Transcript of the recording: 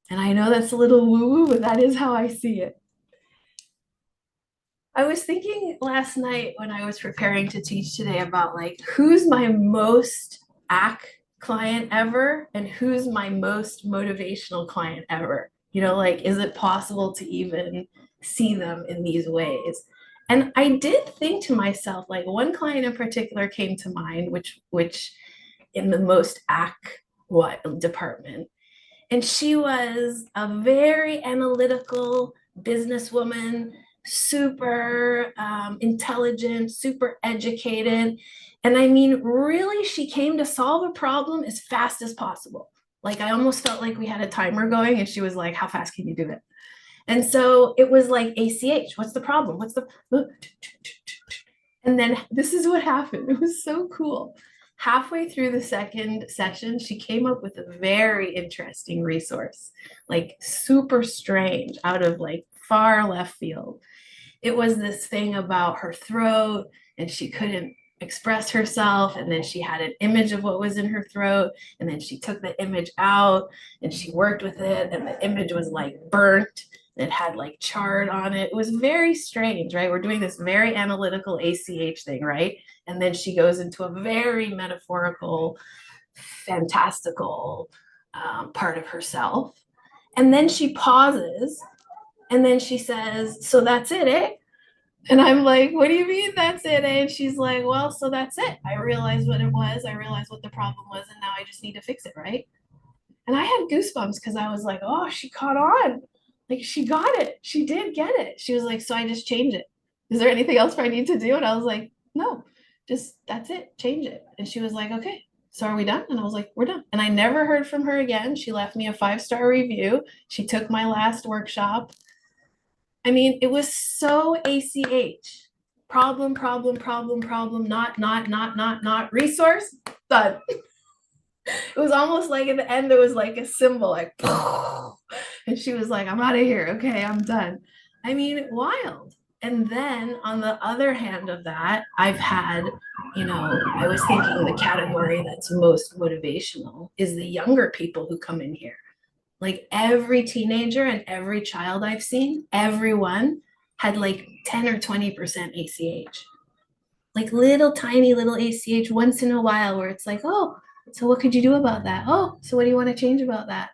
And I know that's a little woo-woo, but that is how I see it. I was thinking last night when I was preparing to teach today about like who's my most ACK client ever and who's my most motivational client ever. Like, is it possible to even see them in these ways? And I did think to myself, like one client in particular came to mind, which in the most ACK what department. And she was a very analytical businesswoman, super intelligent, super educated. And I mean, really, she came to solve a problem as fast as possible. Like, I almost felt like we had a timer going, and she was like, how fast can you do it? And so it was like, ACH, what's the problem? What's the. And then this is what happened. It was so cool. Halfway through the second session, she came up with a very interesting resource, like super strange, out of like far left field. It was this thing about her throat, and she couldn't express herself. And then she had an image of what was in her throat. And then she took the image out and she worked with it. And the image was like burnt. It had like chard on it. It was very strange, right? We're doing this very analytical ACH thing, right? And then she goes into a very metaphorical, fantastical part of herself. And then she pauses and then she says, so that's it, eh? And I'm like, what do you mean that's it? And she's like, well, so that's it. I realized what it was. I realized what the problem was. And now I just need to fix it, right? And I had goosebumps because I was like, oh, she caught on. Like, she got it. She did get it. She was like, so I just change it. Is there anything else I need to do? And I was like, no, just that's it. Change it. And she was like, okay. So are we done? And I was like, we're done. And I never heard from her again. She left me a 5-star review. She took my last workshop. I mean, it was so ACH. Problem, problem, problem, problem, not, resource, done. It was almost like at the end, there was like a symbol, like, and she was like, I'm out of here. Okay, I'm done. I mean, wild. And then on the other hand of that, I've had, I was thinking the category that's most motivational is the younger people who come in here. Like every teenager and every child I've seen, everyone had like 10 or 20% ACH. Like little tiny little ACH once in a while where it's like, oh, so what could you do about that? Oh, so what do you want to change about that?